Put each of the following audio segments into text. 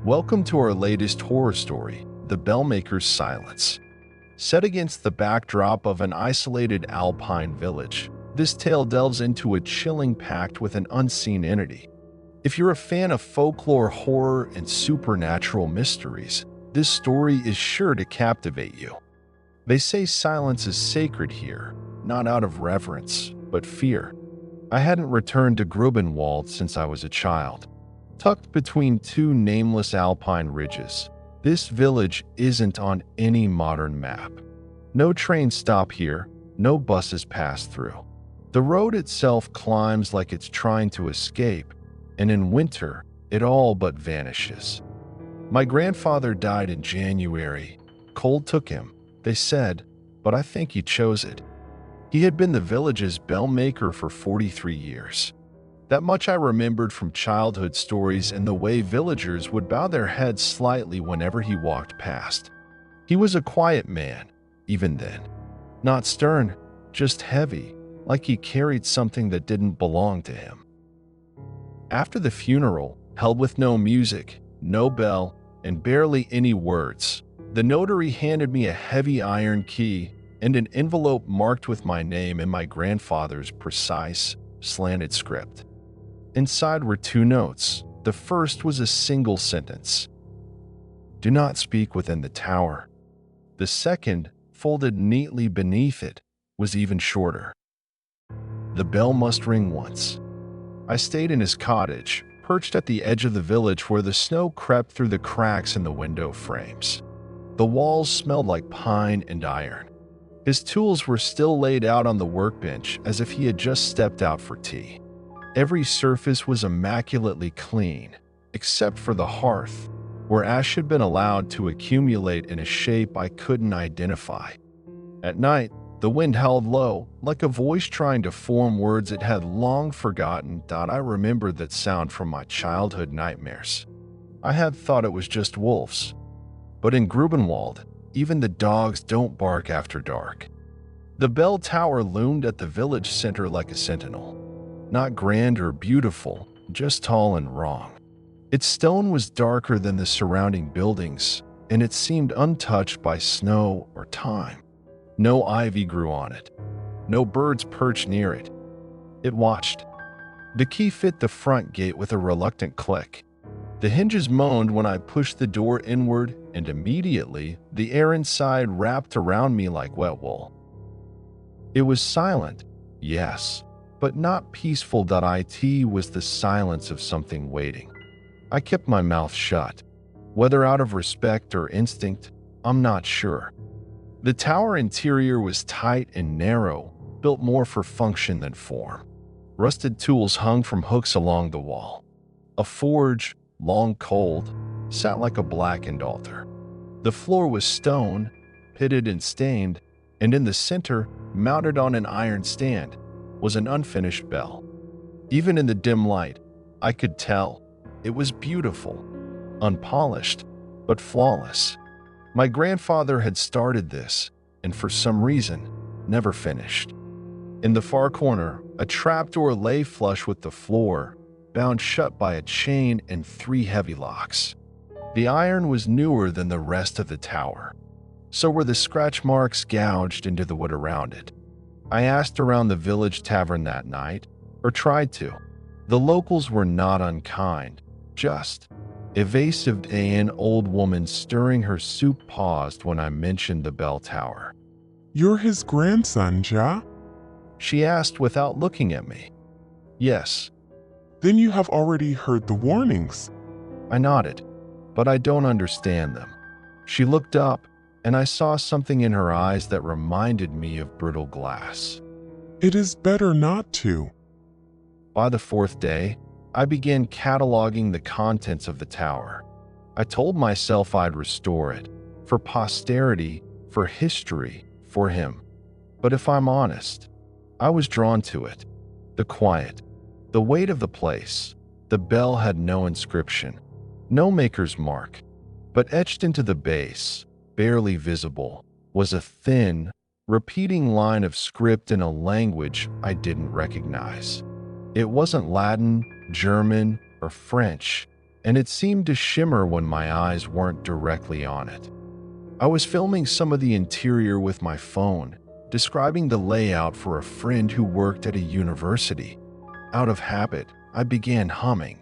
Welcome to our latest horror story, The Bellmaker's Silence. Set against the backdrop of an isolated Alpine village, this tale delves into a chilling pact with an unseen entity. If you're a fan of folklore, horror, and supernatural mysteries, this story is sure to captivate you. They say silence is sacred here, not out of reverence, but fear. I hadn't returned to Grubenwald since I was a child. Tucked between two nameless Alpine ridges, this village isn't on any modern map. No trains stop here, no buses pass through. The road itself climbs like it's trying to escape, and in winter, it all but vanishes. My grandfather died in January. Cold took him, they said, but I think he chose it. He had been the village's bellmaker for 43 years. That much I remembered from childhood stories and the way villagers would bow their heads slightly whenever he walked past. He was a quiet man, even then. Not stern, just heavy, like he carried something that didn't belong to him. After the funeral, held with no music, no bell, and barely any words, the notary handed me a heavy iron key and an envelope marked with my name and my grandfather's precise, slanted script. Inside were two notes. The first was a single sentence: "Do not speak within the tower." The second, folded neatly beneath it, was even shorter: "The bell must ring once." I stayed in his cottage, perched at the edge of the village where the snow crept through the cracks in the window frames. The walls smelled like pine and iron. His tools were still laid out on the workbench as if he had just stepped out for tea. Every surface was immaculately clean, except for the hearth, where ash had been allowed to accumulate in a shape I couldn't identify. At night, the wind howled low, like a voice trying to form words it had long forgotten. I remembered that sound from my childhood nightmares. I had thought it was just wolves. But in Grubenwald, even the dogs don't bark after dark. The bell tower loomed at the village center like a sentinel. Not grand or beautiful, just tall and wrong. Its stone was darker than the surrounding buildings, and it seemed untouched by snow or time. No ivy grew on it. No birds perched near it. It watched. The key fit the front gate with a reluctant click. The hinges moaned when I pushed the door inward, and immediately the air inside wrapped around me like wet wool. It was silent, yes, but not peaceful. It was the silence of something waiting. I kept my mouth shut. Whether out of respect or instinct, I'm not sure. The tower interior was tight and narrow, built more for function than form. Rusted tools hung from hooks along the wall. A forge, long cold, sat like a blackened altar. The floor was stone, pitted and stained, and in the center, mounted on an iron stand, was an unfinished bell. Even in the dim light, I could tell it was beautiful, unpolished, but flawless. My grandfather had started this, and for some reason, never finished. In the far corner, a trapdoor lay flush with the floor, bound shut by a chain and 3 heavy locks. The iron was newer than the rest of the tower. So were the scratch marks gouged into the wood around it. I asked around the village tavern that night, or tried to. The locals were not unkind, just evasive. An old woman stirring her soup paused when I mentioned the bell tower. "You're his grandson, Ja?" She asked without looking at me. "Yes." "Then you have already heard the warnings." I nodded, but I don't understand them. She looked up, and I saw something in her eyes that reminded me of brittle glass. "It is better not to." By the 4th day, I began cataloging the contents of the tower. I told myself I'd restore it, for posterity, for history, for him. But if I'm honest, I was drawn to it. The quiet, the weight of the place. The bell had no inscription, no maker's mark, but etched into the base, barely visible, was a thin, repeating line of script in a language I didn't recognize. It wasn't Latin, German, or French. and it seemed to shimmer when my eyes weren't directly on it. I was filming some of the interior with my phone, describing the layout for a friend who worked at a university. Out of habit, I began humming.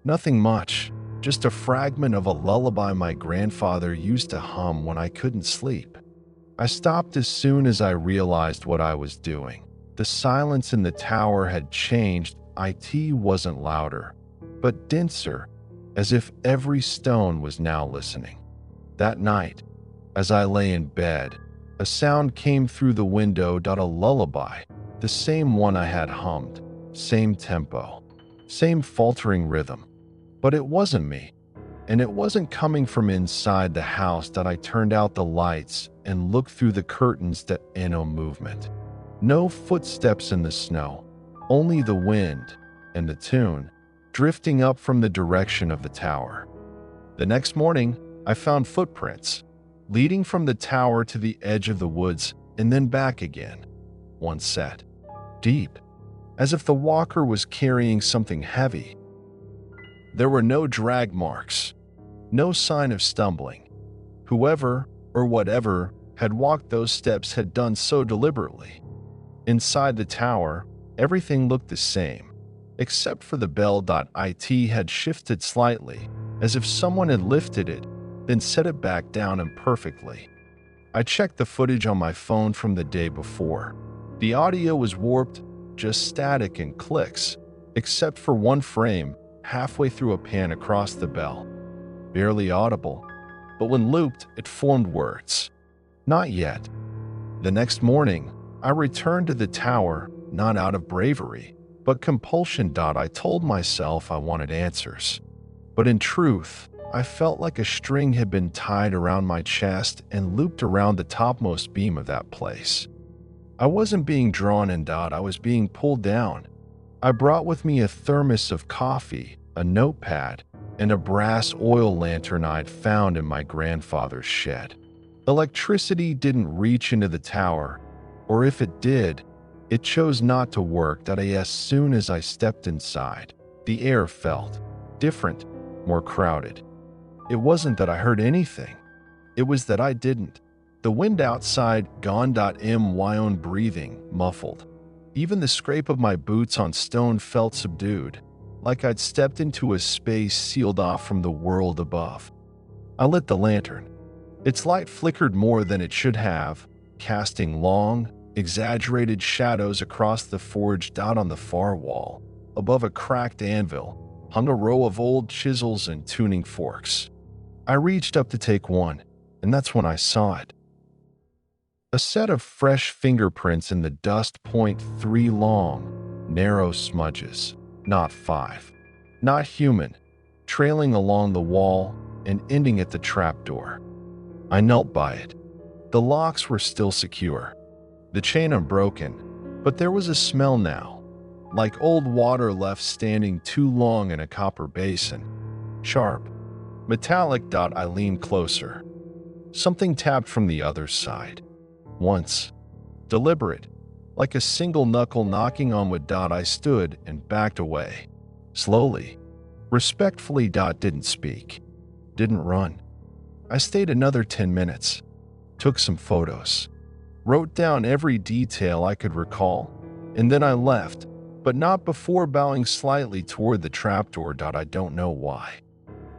Nothing much, just a fragment of a lullaby my grandfather used to hum when I couldn't sleep. I stopped as soon as I realized what I was doing. The silence in the tower had changed. It wasn't louder, but denser, as if every stone was now listening. That night, as I lay in bed, a sound came through the window. A lullaby, the same one I had hummed, same tempo, same faltering rhythm. But it wasn't me, and it wasn't coming from inside the house. I turned out the lights and looked through the curtains. No movement, no footsteps in the snow, only the wind and the tune drifting up from the direction of the tower. The next morning, I found footprints leading from the tower to the edge of the woods and then back again. One set, deep, as if the walker was carrying something heavy. There were no drag marks, no sign of stumbling. Whoever or whatever had walked those steps had done so deliberately. Inside the tower, everything looked the same, except for the bell. It had shifted slightly, as if someone had lifted it, then set it back down imperfectly. I checked the footage on my phone from the day before. The audio was warped, just static and clicks, except for one frame halfway through a pan across the bell. Barely audible, but when looped, it formed words. Not yet. The next morning, I returned to the tower, not out of bravery, but compulsion. I told myself I wanted answers. But in truth, I felt like a string had been tied around my chest and looped around the topmost beam of that place. I wasn't being drawn in. I was being pulled down. I brought with me a thermos of coffee, a notepad, and a brass oil lantern I'd found in my grandfather's shed. Electricity didn't reach into the tower, or if it did, it chose not to work. As soon as I stepped inside, the air felt different, more crowded. It wasn't that I heard anything. It was that I didn't. The wind outside gone. My own breathing muffled. Even the scrape of my boots on stone felt subdued, like I'd stepped into a space sealed off from the world above. I lit the lantern. Its light flickered more than it should have, casting long, exaggerated shadows across the forge. On the far wall, above a cracked anvil, hung a row of old chisels and tuning forks. I reached up to take one, and that's when I saw it. A set of fresh fingerprints in the dust. 3 long, narrow smudges, not 5. Not human, trailing along the wall and ending at the trapdoor. I knelt by it. The locks were still secure, the chain unbroken, but there was a smell now, like old water left standing too long in a copper basin. Sharp, metallic. I leaned closer. Something tapped from the other side. Once, deliberate, like a single knuckle knocking on wood. I stood and backed away, slowly, respectfully. Didn't speak, didn't run. I stayed another 10 minutes, took some photos, wrote down every detail I could recall, and then I left, but not before bowing slightly toward the trapdoor. I don't know why.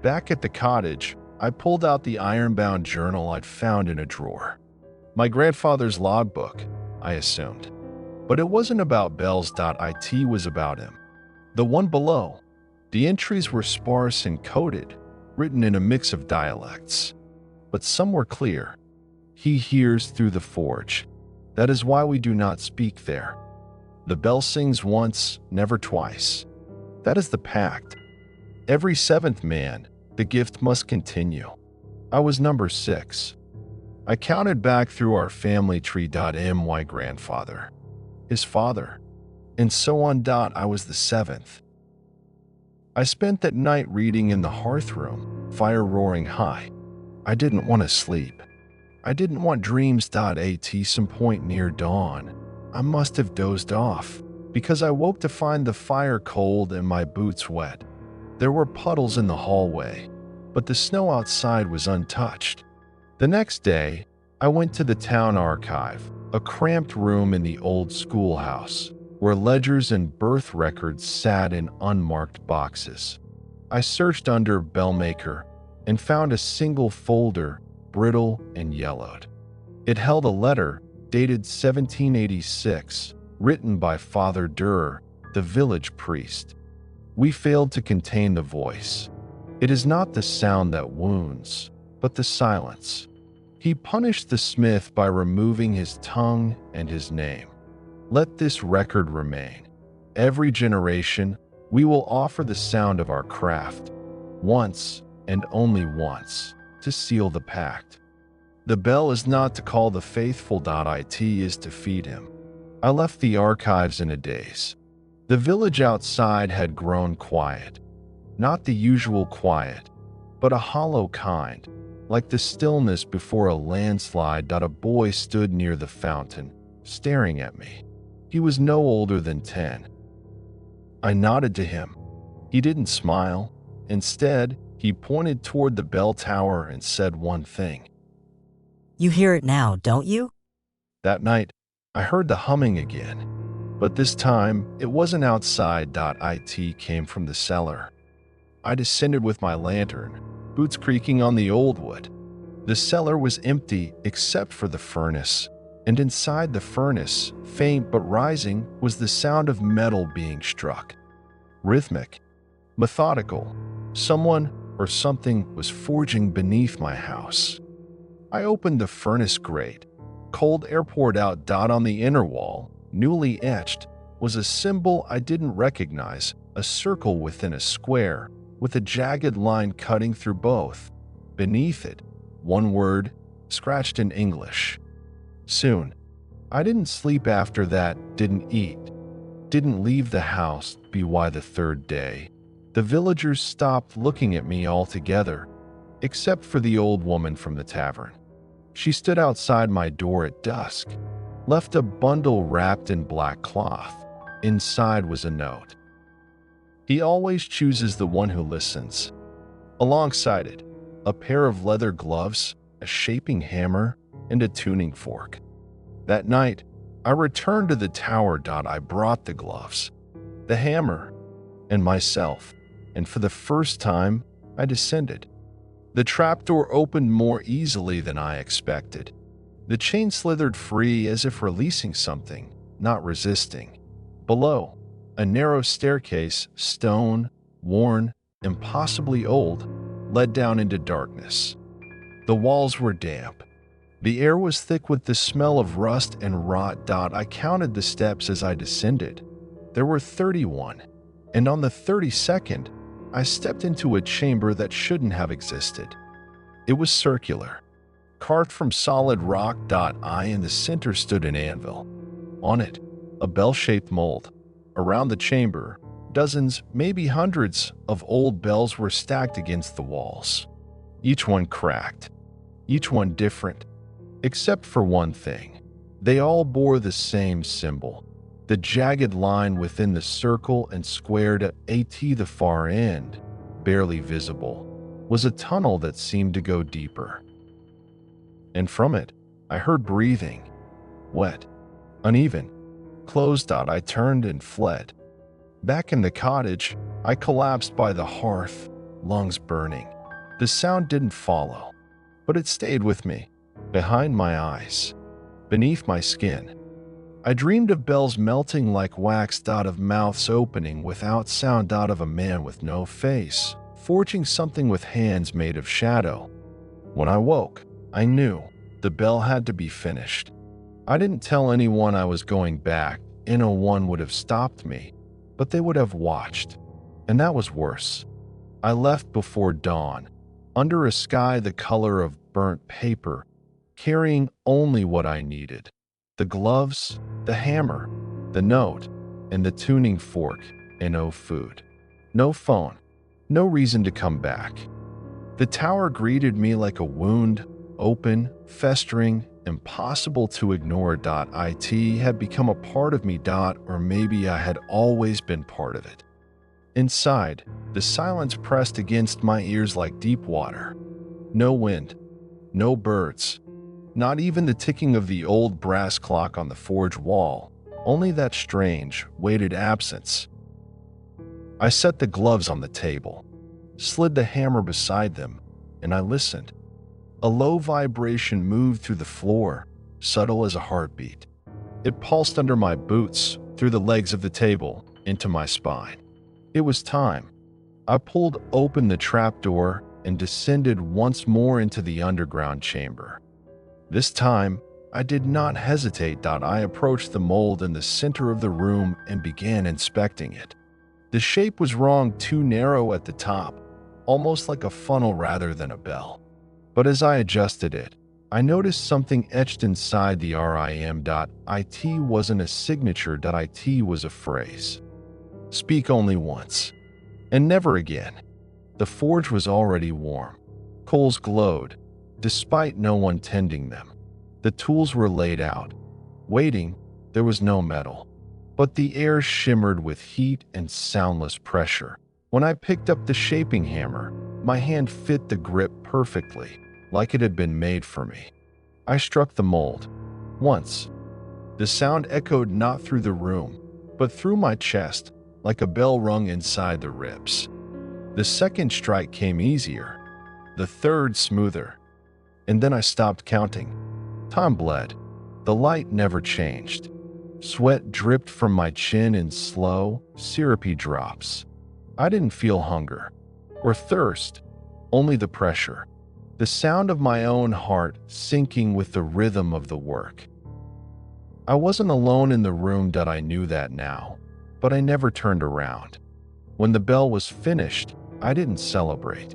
Back at the cottage, I pulled out the iron-bound journal I'd found in a drawer. My grandfather's logbook, I assumed. But it wasn't about bells. It was about him. The one below. The entries were sparse and coded, written in a mix of dialects. But some were clear. He hears through the forge. That is why we do not speak there. The bell sings once, never twice. That is the pact. Every 7th man, the gift must continue. I was number 6. I counted back through our family tree. My grandfather, his father, and so on. I was the 7th. I spent that night reading in the hearth room, fire roaring high. I didn't want to sleep. I didn't want dreams. At some point near dawn, I must have dozed off, because I woke to find the fire cold and my boots wet. There were puddles in the hallway, but the snow outside was untouched. The next day, I went to the town archive, a cramped room in the old schoolhouse, where ledgers and birth records sat in unmarked boxes. I searched under Bellmaker and found a single folder, brittle and yellowed. It held a letter dated 1786, written by Father Durer, the village priest. We failed to contain the voice. It is not the sound that wounds, but the silence. He punished the smith by removing his tongue and his name. Let this record remain. Every generation, we will offer the sound of our craft, once and only once, to seal the pact. The bell is not to call the faithful. It is to feed him. I left the archives in a daze. The village outside had grown quiet. Not the usual quiet, but a hollow kind, like the stillness before a landslide. A boy stood near the fountain, staring at me. He was no older than 10. I nodded to him. He didn't smile. Instead, he pointed toward the bell tower and said one thing. You hear it now, don't you? That night, I heard the humming again, but this time it wasn't outside. It came from the cellar. I descended with my lantern, boots creaking on the old wood. The cellar was empty except for the furnace, and inside the furnace, faint but rising, was the sound of metal being struck. Rhythmic, methodical. Someone or something was forging beneath my house. I opened the furnace grate. Cold air poured out. On the inner wall, newly etched, was a symbol I didn't recognize, a circle within a square, with a jagged line cutting through both. Beneath it, one word, scratched in English. Soon, I didn't sleep after that, didn't eat, didn't leave the house. By the third day, the villagers stopped looking at me altogether, except for the old woman from the tavern. She stood outside my door at dusk, left a bundle wrapped in black cloth. Inside was a note. He always chooses the one who listens. Alongside it, a pair of leather gloves, a shaping hammer, and a tuning fork. That night, I returned to the tower. I brought the gloves, the hammer, and myself, and for the first time, I descended. The trapdoor opened more easily than I expected. The chain slithered free as if releasing something, not resisting. Below, a narrow staircase, stone, worn, impossibly old, led down into darkness. The walls were damp. The air was thick with the smell of rust and rot. I counted the steps as I descended. There were 31, and on the 32nd, I stepped into a chamber that shouldn't have existed. It was circular, carved from solid rock. In the center stood an anvil. On it, a bell-shaped mold. Around the chamber, dozens, maybe hundreds, of old bells were stacked against the walls. Each one cracked, each one different, except for one thing. They all bore the same symbol. The jagged line within the circle and squared at the far end, barely visible, was a tunnel that seemed to go deeper. And from it, I heard breathing, wet, uneven, closed. I turned and fled. Back in the cottage, I collapsed by the hearth, lungs burning. The sound didn't follow, but it stayed with me, behind my eyes, beneath my skin. I dreamed of bells melting like wax. Of mouths opening without sound. Of a man with no face, forging something with hands made of shadow. When I woke, I knew the bell had to be finished. I didn't tell anyone I was going back. No one would have stopped me, but they would have watched, and that was worse. I left before dawn, under a sky the color of burnt paper, carrying only what I needed: the gloves, the hammer, the note, and the tuning fork, and no food, no phone, no reason to come back. The tower greeted me like a wound, open, festering, impossible to ignore. It had become a part of me. Or maybe I had always been part of it. Inside, the silence pressed against my ears like deep water. No wind, no birds, not even the ticking of the old brass clock on the forge wall, only that strange, weighted absence. I set the gloves on the table, slid the hammer beside them, and I listened. A low vibration moved through the floor, subtle as a heartbeat. It pulsed under my boots, through the legs of the table, into my spine. It was time. I pulled open the trapdoor and descended once more into the underground chamber. This time, I did not hesitate. I approached the mold in the center of the room and began inspecting it. The shape was wrong, too narrow at the top, almost like a funnel rather than a bell. But as I adjusted it, I noticed something etched inside the rim.it wasn't a signature. It was a phrase. Speak only once, and never again. The forge was already warm. Coals glowed, despite no one tending them. The tools were laid out. Waiting, there was no metal. But the air shimmered with heat and soundless pressure. When I picked up the shaping hammer, my hand fit the grip perfectly, like it had been made for me. I struck the mold. Once. The sound echoed not through the room, but through my chest, like a bell rung inside the ribs. The second strike came easier, the third smoother, and then I stopped counting. Time bled. The light never changed. Sweat dripped from my chin in slow, syrupy drops. I didn't feel hunger or thirst, only the pressure, the sound of my own heart sinking with the rhythm of the work. I wasn't alone in the room. I knew that now, but I never turned around. When the bell was finished, I didn't celebrate.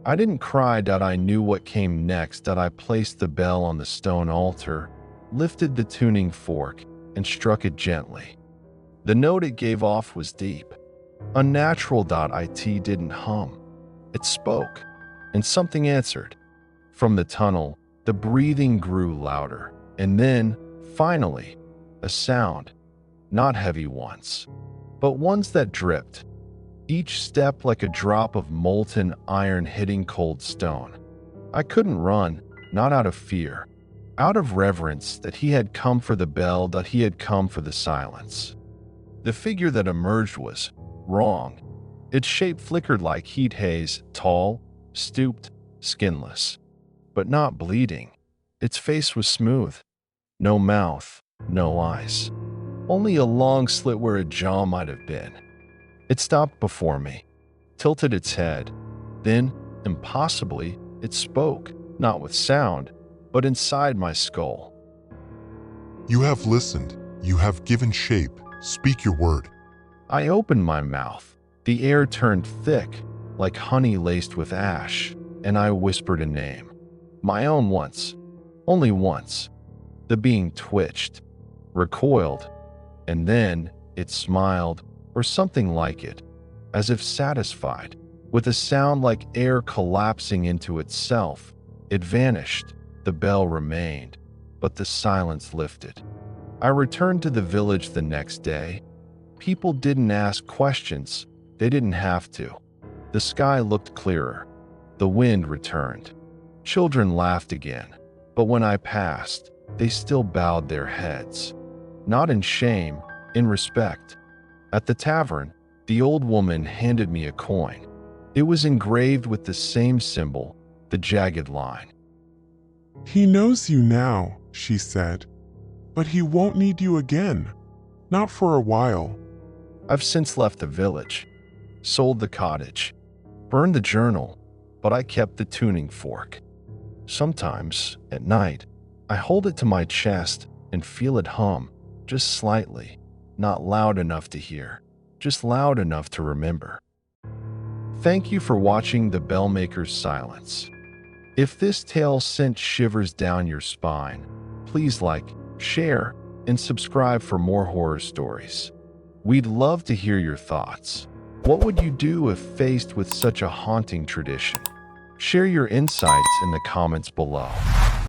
I didn't cry. I knew what came next. I placed the bell on the stone altar, lifted the tuning fork, and struck it gently. The note it gave off was deep. Unnatural. It didn't hum. It spoke, and something answered. From the tunnel, the breathing grew louder, and then, finally, a sound. Not heavy ones, but ones that dripped. Each step like a drop of molten iron hitting cold stone. I couldn't run, not out of fear, out of reverence that he had come for the bell, that he had come for the silence. The figure that emerged was wrong. Its shape flickered like heat haze, tall, stooped, skinless, but not bleeding. Its face was smooth. No mouth, no eyes. Only a long slit where a jaw might have been. It stopped before me, tilted its head. Then, impossibly, it spoke, not with sound, but inside my skull. You have listened. You have given shape. Speak your word. I opened my mouth. The air turned thick, like honey laced with ash, and I whispered a name. My own once. Only once. The being twitched, recoiled, and then it smiled, or something like it, as if satisfied. With a sound like air collapsing into itself, it vanished. The bell remained, but the silence lifted. I returned to the village the next day. People didn't ask questions. They didn't have to. The sky looked clearer. The wind returned. Children laughed again. But when I passed, they still bowed their heads. Not in shame, in respect. At the tavern, the old woman handed me a coin. It was engraved with the same symbol, the jagged line. He knows you now, she said, but he won't need you again. Not for a while. I've since left the village, sold the cottage, burned the journal, but I kept the tuning fork. Sometimes, at night, I hold it to my chest and feel it hum, just slightly, not loud enough to hear, just loud enough to remember. Thank you for watching The Bellmaker's Silence. If this tale sent shivers down your spine, please like, share, and subscribe for more horror stories. We'd love to hear your thoughts. What would you do if faced with such a haunting tradition? Share your insights in the comments below.